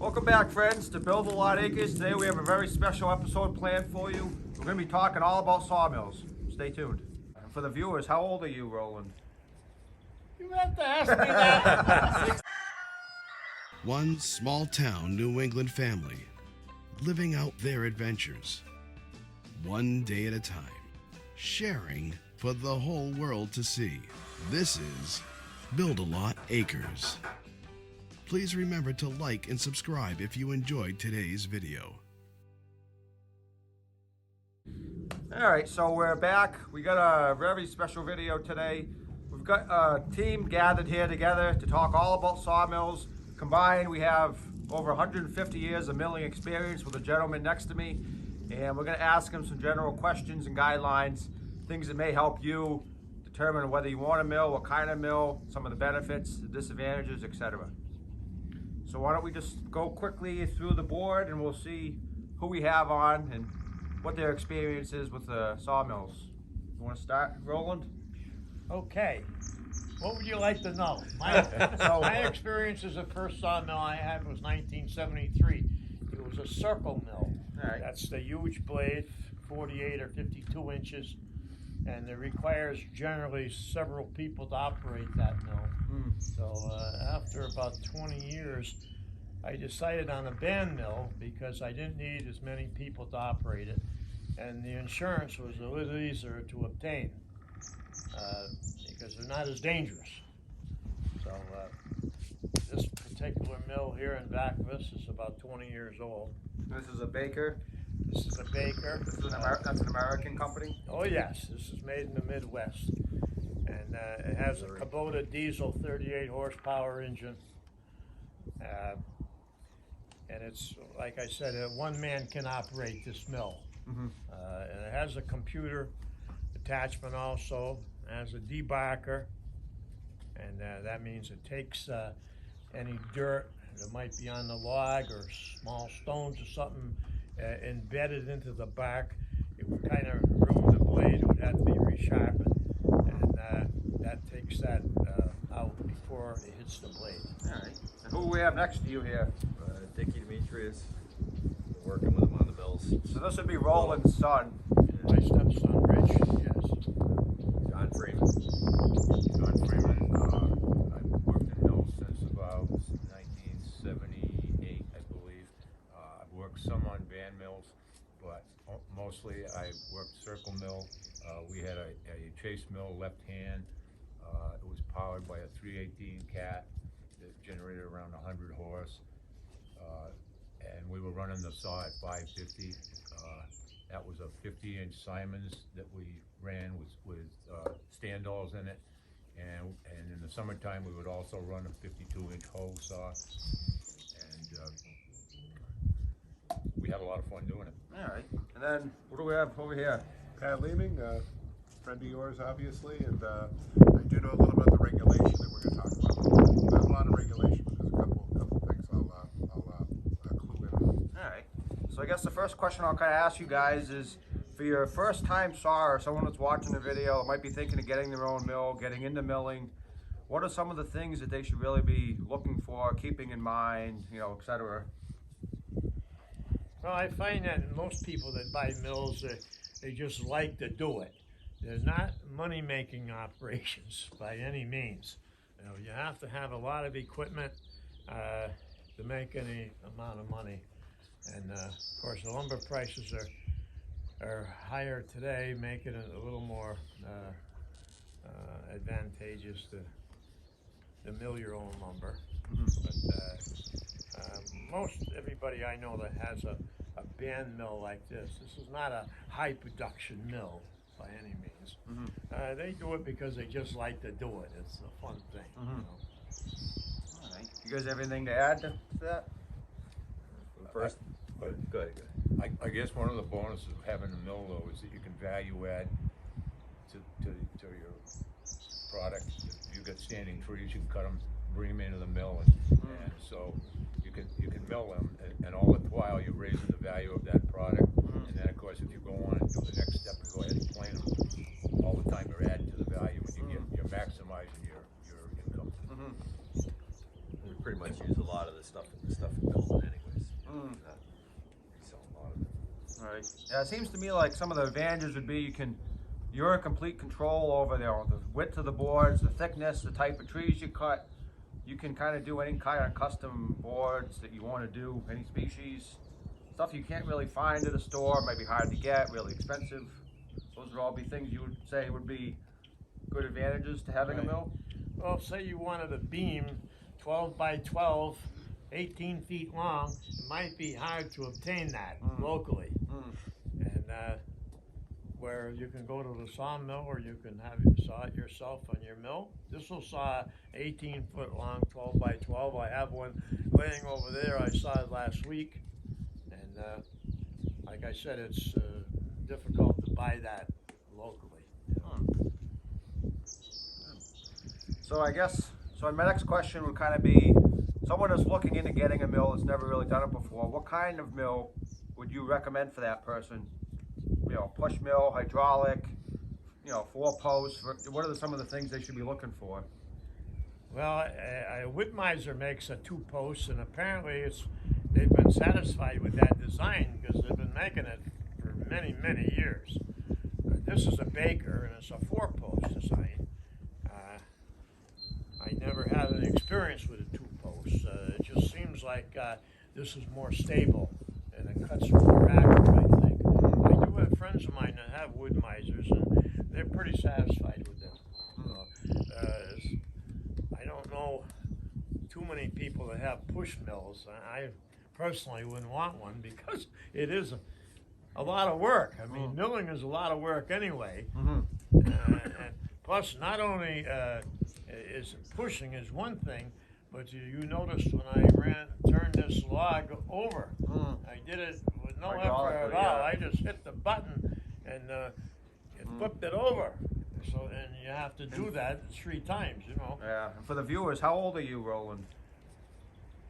Welcome back, friends, to Build a Lot Acres. Today we have a very special episode planned for you. We're going to be talking all about sawmills. Stay tuned. And for the viewers, how old are you, Roland? You have to ask me that. One small town New England family living out their adventures, one day at a time, sharing for the whole world to see. This is Build a Lot Acres. Please remember to like and subscribe if you enjoyed today's video. All right, so we're back. We got a very special video today. We've got a team gathered here together to talk all about sawmills. Combined, we have over 150 years of milling experience with a gentleman next to me, and we're going to ask him some general questions and guidelines, things that may help you determine whether you want a mill, what kind of mill, some of the benefits, the disadvantages, etc. So why don't we just go quickly through the board and we'll see who we have on and what their experience is with the sawmills. You want to start, Roland? Okay. What would you like to know? My experience as the first sawmill I had was 1973. It was a circle mill. All right. That's the huge blade, 48 or 52 inches, and it requires generally several people to operate that mill. So after about 20 years, I decided on a band mill because I didn't need as many people to operate it, and the insurance was a little easier to obtain because they're not as dangerous. So this particular mill here in back of us is about 20 years old. This is a Baker. This is a Baker. This is that's an American company? Oh yes, this is made in the Midwest. And it has a Kubota diesel 38 horsepower engine. And it's, like I said, one man can operate this mill. And it has a computer attachment also. It has a debarker. And that means it takes any dirt that might be on the log or small stones or something embedded into the bark. It would kind of ruin the blade. It would have to be resharpened. And that takes that out before it hits the blade. All right. And who we have next to you here? Dickie Demetrius, working with him on the mills. So this would be Roland's son. My stepson, Rich, yes. John Freeman. John Freeman, I've worked in mills since about 1978, I believe. I've worked some on band mills, but mostly I worked circle mill. We had a chase mill left hand. It was powered by a 318 cat that generated around 100 horse. And we were running the saw at 550. That was a 50-inch Simons that we ran with standalls in it. And in the summertime, we would also run a 52-inch hole saw. And we had a lot of fun doing it. All right. And then what do we have over here? Pat Leeming, friend of yours, obviously, and I do know a little about the regulation that we're going to talk about. Not a lot of regulation, but there's a couple things I'll clue in on. All right. So I guess the first question I'll kind of ask you guys is, for your first time sawer, or someone that's watching the video, might be thinking of getting their own mill, getting into milling, what are some of the things that they should really be looking for, keeping in mind, you know, et cetera? Well, I find that most people that buy mills, they just like to do it. They're not money-making operations by any means. You know, you have to have a lot of equipment to make any amount of money. And of course, the lumber prices are higher today, making it a little more advantageous to mill your own lumber. But most everybody I know that has a band mill like this is not a high production mill by any means. They do it because they just like to do it. It's a fun thing. You know? All right. You guys have anything to add to that? First, go ahead. I guess one of the bonuses of having a mill, though, is that you can value add to your product. If you've got standing trees, you can cut them, bring them into the mill, and so you can mill them, and all the while you're raising the value of that product. And then, of course, if you go on and do the next step and go ahead and plant them, all the time you're adding to the value, and you're maximizing your income. We pretty much use a lot of the stuff in building anyway. Right. Yeah, it seems to me like some of the advantages would be you're in complete control over the width of the boards, the thickness, the type of trees you cut. You can kind of do any kind of custom boards that you want to do, any species. Stuff you can't really find at a store, might be hard to get, really expensive. Those would all be things you would say would be good advantages to having a mill. Well, say you wanted a beam 12 by 12, 18 feet long, it might be hard to obtain that locally. And where you can go to the sawmill or you can have it saw it yourself on your mill. This will saw 18 foot long, 12 by 12. I have one laying over there. I saw it last week. And like I said, it's difficult to buy that locally. So my next question would kind of be, someone that's looking into getting a mill that's never really done it before, what kind of mill would you recommend for that person? You know, push mill, hydraulic, you know, 4-post. What are some of the things they should be looking for? Well, Woodmiser makes a 2-post, and apparently they've been satisfied with that design because they've been making it for many, many years. This is a Baker, and it's a 4-post design. I never had any experience with a 2-post. It just seems like this is more stable, and it cuts more accurate, I think. I do have friends of mine that have Woodmisers, and they're pretty satisfied with them. I don't know too many people that have push mills. I personally wouldn't want one because it is a lot of work. I mean, milling is a lot of work anyway. And plus, not only is pushing is one thing, but you noticed when I turned this log over, I did it with no effort at all. I just hit the button and it flipped it over. So, and you have to do that 3 times, you know. Yeah. And for the viewers, how old are you, Roland?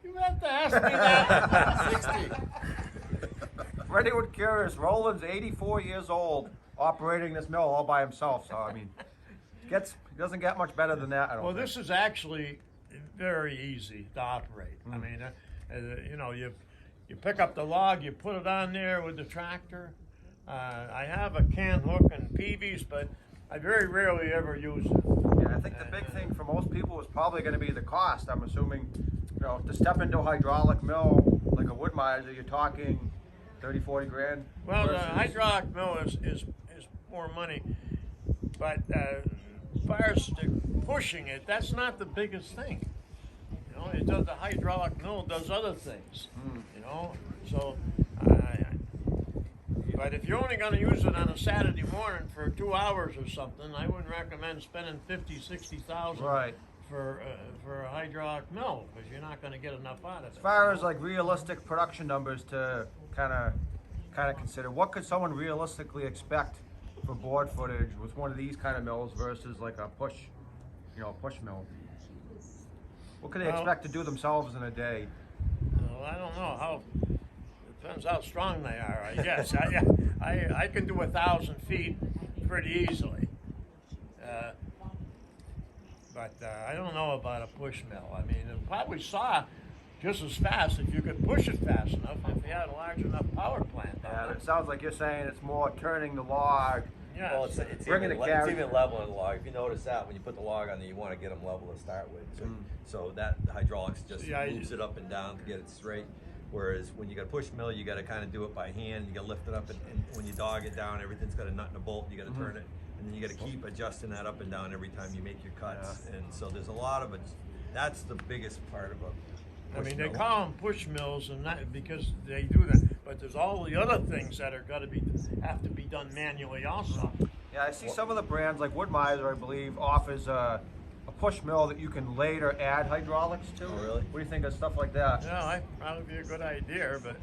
You have to ask me that. 60. For anyone curious, Roland's 84 years old, operating this mill all by himself. So I mean, doesn't get much better than that. I don't Well, think. this is actually very easy to operate. I mean, you know, you pick up the log, you put it on there with the tractor. I have a can hook and peavies, but I very rarely ever use it. Yeah, I think the big thing for most people is probably going to be the cost. I'm assuming, you know, to step into a hydraulic mill like a Woodmiser, you're talking 30, 40 grand. Well, the versus- hydraulic mill is more money, but as far as the pushing it, that's not the biggest thing. You know, the hydraulic mill does other things. You know, so. But if you're only going to use it on a Saturday morning for 2 hours or something, I wouldn't recommend spending $50,000-$60,000 Right. for a hydraulic mill because you're not going to get enough out of it. As far as like realistic production numbers to kind of consider, what could someone realistically expect for board footage with one of these kind of mills versus like a push mill? What could they expect to do themselves in a day? Well, I don't know how. Depends how strong they are, I guess. I can do 1,000 feet pretty easily. But I don't know about a push mill. I mean, it probably saw just as fast if you could push it fast enough if you had a large enough power plant. Yeah, it sounds like you're saying it's more turning the log. Yeah. Well, it's Bringing even, the carry- it's even leveling the log. If you notice that when you put the log on there, you want to get them level to start with. So that hydraulics just moves it up and down to get it straight. Whereas when you got a push mill, you got to kind of do it by hand. You got to lift it up, and when you dog it down, everything's got a nut and a bolt. You got to turn it, and then you got to keep adjusting that up and down every time you make your cuts. And so there's a lot of it. That's the biggest part of a I push mean, mill. they call them push mills, and not because they do that. But there's all the other things that are got to have to be done manually also. Yeah, I see some of the brands like Woodmiser, I believe, offers a push mill that you can later add hydraulics to. Oh, really? What do you think of stuff like that? Yeah, that'd probably be a good idea, but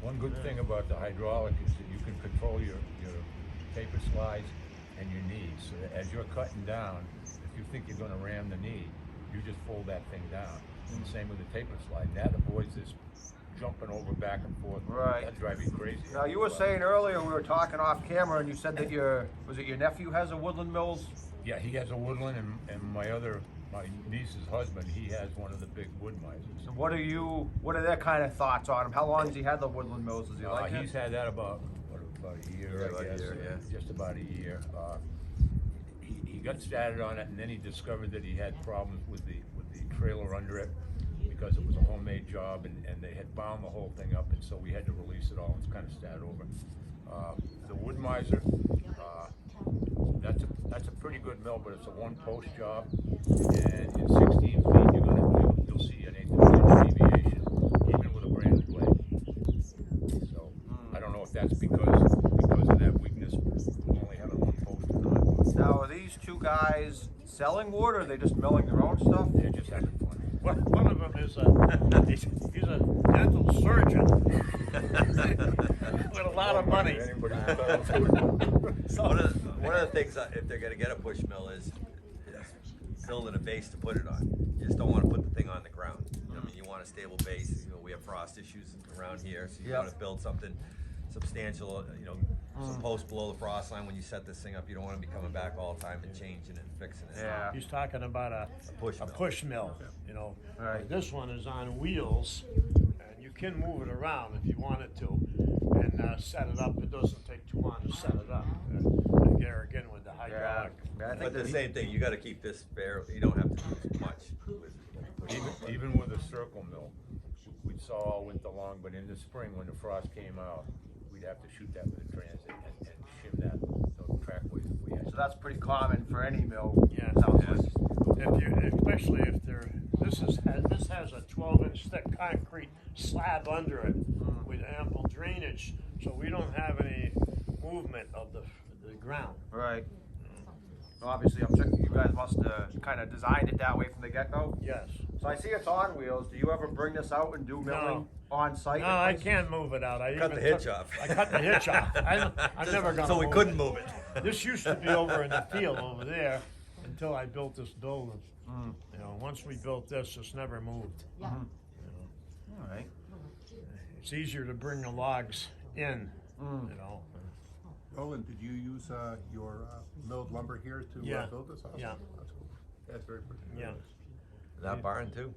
One good thing about the hydraulic is that you can control your taper slides and your knees. So that as you're cutting down, if you think you're going to ram the knee, you just fold that thing down. And the same with the taper slide. That avoids this jumping over back and forth. Right. That'd drive you crazy. Now, you were saying earlier, we were talking off camera, and you said that your nephew has a Woodland Mills? Yeah, he has a Woodland, and my niece's husband, he has one of the big Woodmisers. So what are their kind of thoughts on him? How long has he had the Woodland Mills? Does he like it? He's had that about about a year, Yeah, about I a guess. year, yeah. Just about a year. He got started on it, and then he discovered that he had problems with the trailer under it because it was a homemade job, and they had bound the whole thing up, and so we had to release it all and kind of start over. The Wood Miser, that's a pretty good mill, but it's a one-post job, and in 16 feet you'll see an 1/8 inch deviation, even with a brand new blade. So I don't know if that's because of that weakness, only having one post or not. Now, are these two guys selling wood, or are they just milling their own stuff? They're just having fun. One of them is he's a dental surgeon with a lot of money. So one of the things, if they're gonna get a push mill is building a base to put it on. You just don't wanna put the thing on the ground. You know, I mean, you want a stable base. You know, we have frost issues around here, so you Yep. wanna build something substantial, you know, some posts below the frost line when you set this thing up. You don't wanna be coming back all the time and changing it and fixing it. Yeah. He's talking about a push mill, you know. Right. This one is on wheels, and you can move it around if you wanted to, and set it up. It doesn't take too long to set it up. There again with the hydraulic. Yeah, I think But the that same thing, you gotta keep this fair. You don't have to do much with Even with a circle mill, we'd saw all winter long, but in the spring when the frost came out, we'd have to shoot that with a transit and shim that, those trackways if we had. So that's pretty common for any mill. Yeah. Sounds like. Especially if this has a 12-inch thick concrete slab under it with ample drainage, so we don't have any movement of the ground. Right. Well, obviously, I'm sure you guys must have kind of designed it that way from the get-go. Yes. So I see it's on wheels. Do you ever bring this out and do milling on site? No, I can't move it out. I Cut even the hitch took- off. I cut the hitch off. I'm never gonna. So we move couldn't it. move it. This used to be over in the field over there until I built this building. You know, once we built this, it's never moved. All right. It's easier to bring the logs in, you know. Roland, did you use your milled lumber here to Yeah. build this house? Yeah. That's cool. That's very pretty. Yeah. That barn too.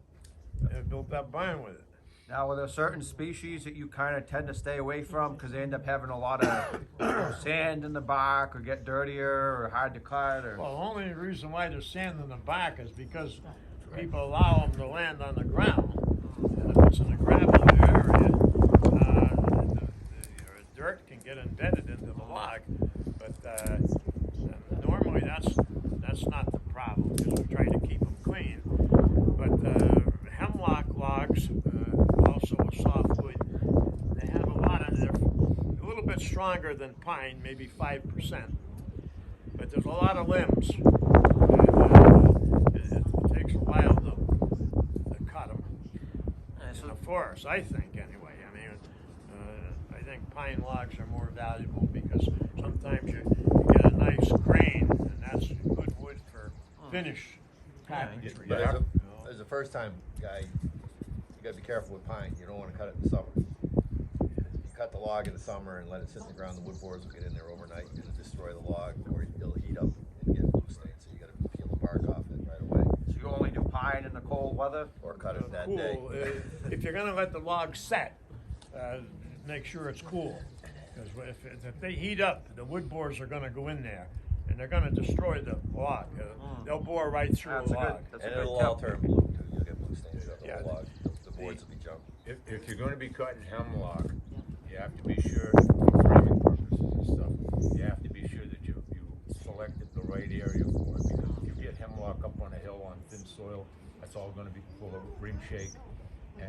I built that barn with it. Now, are there certain species that you kind of tend to stay away from because they end up having a lot of sand in the bark, or get dirtier, or hard to cut, or? Well, the only reason why there's sand in the back is because people allow them to land on the ground. And if it's in a gravel area, the dirt can get embedded into the log. But normally that's not the problem, because we try to keep them clean. But hemlock logs, also a softwood, they have a lot of, they're a little bit stronger than pine, maybe 5%. But there's a lot of limbs. And, it takes a while to cut them. In the forest, I think, anyway. I mean, I think pine logs are more valuable because sometimes you get a nice grain, and that's good wood for finish carpentry. But as a first time guy, you gotta be careful with pine. You don't wanna cut it in the summer. You cut the log in the summer and let it sit in the ground, the wood borers will get in there overnight and destroy the log, or it'll heat up and get loose stains. So you gotta peel the bark off it right away. So you only do pine in the cold weather? Or cut it that day. Cool. If you're gonna let the log set, make sure it's cool. Because if they heat up, the wood borers are gonna go in there and they're gonna destroy the log. They'll bore right through That's the a log. good, that's a And good it'll all tip. turn blue too. You'll get blue stains up the Yeah. whole log. The boards will be junk. If you're gonna be cutting hemlock, you have to be sure, for framing purposes and stuff, you have to be sure that you selected the right area for it, because if you get hemlock up on a hill on thin soil, that's all gonna be full of ring shake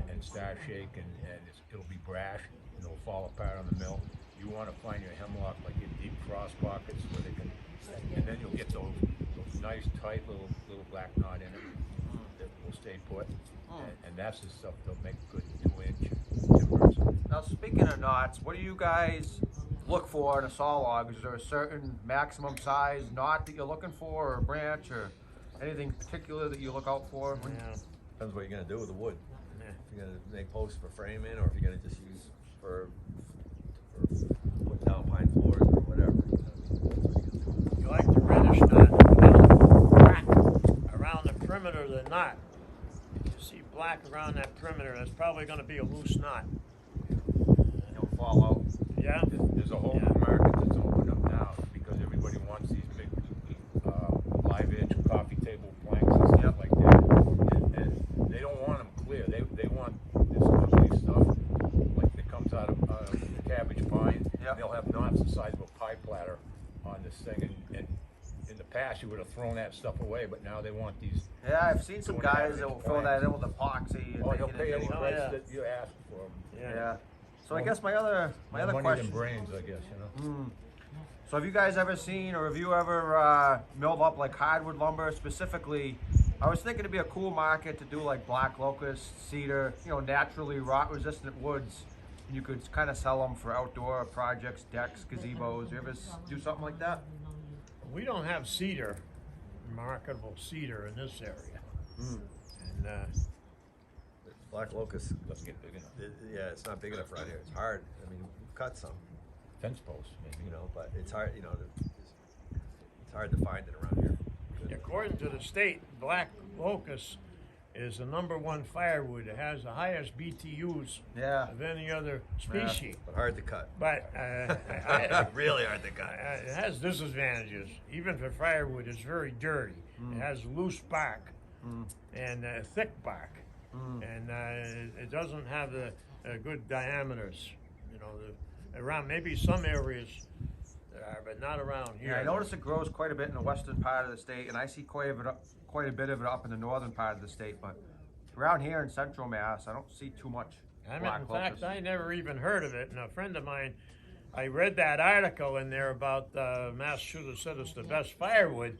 and star shake, and it'll be brash, and it'll fall apart on the mill. You wanna find your hemlock like in deep frost pockets where they can, and then you'll get those nice tight little black knot in it that will stay put, and that's the stuff that'll make good 2-inch timbers. Now, speaking of knots, what do you guys look for in a saw log? Is there a certain maximum size knot that you're looking for, or a branch, or anything particular that you look out for? Yeah. Depends what you're gonna do with the wood. Yeah. If you're gonna make posts for framing, or if you're gonna just use for putting down pine floors or whatever. You like the reddish knot, black around the perimeter of the knot. If you see black around that perimeter, that's probably gonna be a loose knot. You'll fall out. Yeah? There's a whole Yeah. Yep. They'll have knots the size of a pie platter on this thing, and in the past you would have thrown that stuff away, but now they want these. Yeah, I've seen some guys that will fill that in with epoxy. And Oh, make he'll it pay into any a- price yeah. that you ask for them. Yeah. So I guess my other More money question. than brains, I guess, you know. So have you guys ever seen, or have you ever milled up like hardwood lumber specifically? I was thinking it'd be a cool market to do like black locust, cedar, you know, naturally rot resistant woods. And you could kind of sell them for outdoor projects, decks, gazebos. You ever do something like that? We don't have cedar, marketable cedar in this area. And Black locust, Doesn't get big enough. yeah, it's not big enough around here. It's hard. I mean, we've cut some, Fence posts, maybe. you know, but it's hard, you know, it's hard to find it around here. according to the state, black locust is the #1 firewood. It has the highest BTUs Yeah. of any other species. But hard to cut. But Really hard to cut. it has disadvantages. Even for firewood, it's very dirty. It has loose bark and thick bark, and it doesn't have the good diameters. You know, around maybe some areas there are, but not around here. Yeah, I notice it grows quite a bit in the western part of the state, and I see quite a bit of it up in the northern part of the state. But around here in central Mass, I don't see too much. In black fact, locust. I never even heard of it. And a friend of mine, I read that article in there about Massachusetts said it's the best firewood.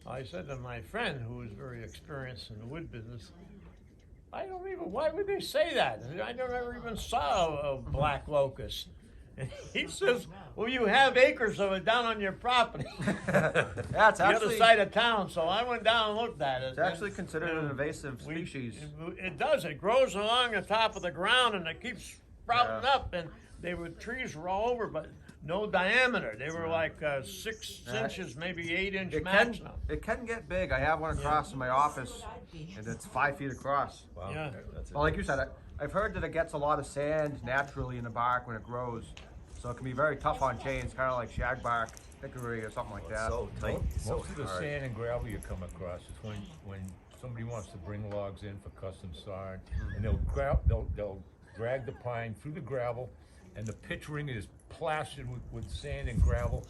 I said to my friend, who is very experienced in the wood business, why would they say that? I never even saw a black locust. And he says, well, you have acres of it down on your property. Yeah, it's The other actually side of town. So I went down and looked at it. it's actually considered an invasive species. It does. It grows along the top of the ground and it keeps sprouting Yeah. up. And trees were all over, but no diameter. They were like 6 Yeah. inches, maybe 8-inch It max can now. it can get big. I have one across in my office, and it's 5 feet across. Wow. Yeah. That's it. Well, like you said, I've heard that it gets a lot of sand naturally in the bark when it grows, so it can be very tough on chains, kind of like shagbark, hickory, or something like It's that. so tight. So Most of the hard. sand and gravel you come across is when somebody wants to bring logs in for custom sawing, and they'll drag the pine through the gravel, and the pitch ring is plastered with sand and gravel.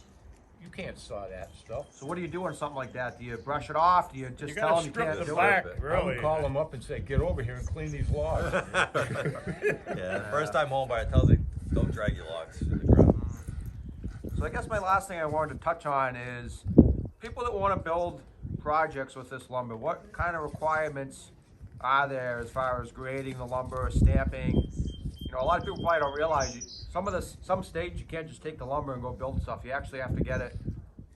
You can't saw that stuff. So what do you do on something like that? Do you brush it off? Do you just You tell gotta them you strip can't the do it? bark, it. I really. would call them up and say, get over here and clean these logs. Yeah, the first time home buyer tells you, don't drag your logs to the ground. So I guess my last thing I wanted to touch on is people that want to build projects with this lumber, what kind of requirements are there as far as grading the lumber, stamping? You know, a lot of people probably don't realize some states you can't just take the lumber and go build stuff. You actually have to get it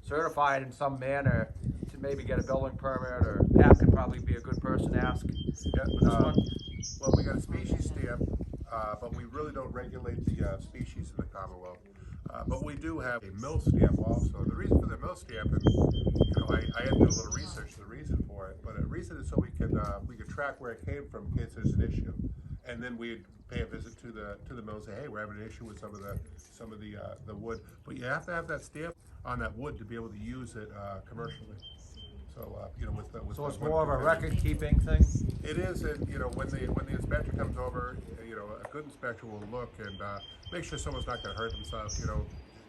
certified in some manner to maybe get a building permit, or Pat could probably be a good person to ask. Yeah, This one? well, we got a species stamp, but we really don't regulate the species in the Commonwealth. But we do have a mill stamp also. The reason for the mill stamp, and you know, I had to do a little research. The reason for it, but the reason is so we could track where it came from in case there's an issue, and then we'd pay a visit to the mill and say, hey, we're having an issue with some of the wood. But you have to have that stamp on that wood to be able to use it commercially. So you know, with So it's the more of a wood record keeping thing? it is, and you know, when the inspector comes over, you know, a good inspector will look and make sure someone's not going to hurt themselves. You know,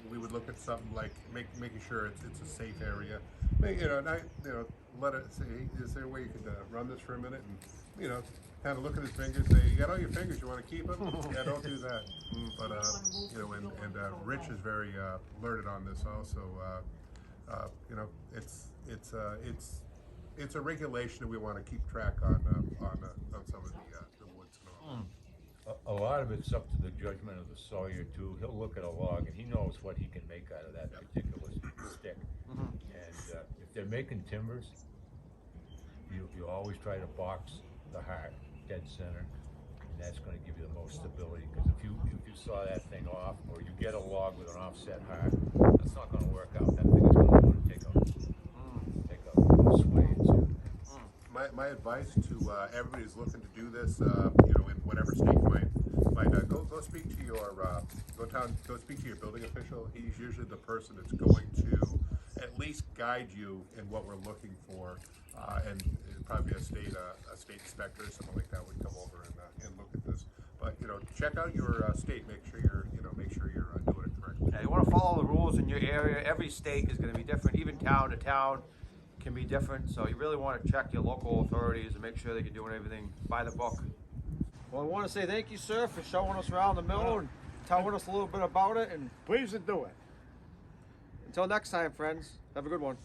we would look at something like making sure it's a safe area. You know, let it see. Is there a way you could run this for a minute and, you know, kind of look at his fingers, say, you got all your fingers, you want to keep them? Yeah, don't do that. But you know, and Rich is very learned on this also. You know, it's a regulation that we want to keep track on some of the woods and all. A lot of it's up to the judgment of the sawyer too. He'll look at a log and he knows what he can make out of that particular stick. And if they're making timbers, you always try to box the heart dead center, and that's going to give you the most stability. Because if you saw that thing off, or you get a log with an offset heart, that's not going to work out. That thing is going to want to take a sway. And so, My advice to everybody who's looking to do this, you know, in whatever state you might go speak to your go speak to your building official. He's usually the person that's going to at least guide you in what we're looking for, and probably a state inspector or something like that would come over and look at this. But you know, check out your state. Make sure you're doing it correctly. follow the rules in your area. Every state is going to be different. Even town to town can be different. So you really want to check your local authorities and make sure that you're doing everything by the book. Well, I want to say thank you, sir, for showing us around the mill and telling us a little bit about it. And Please do it. until next time, friends, have a good one.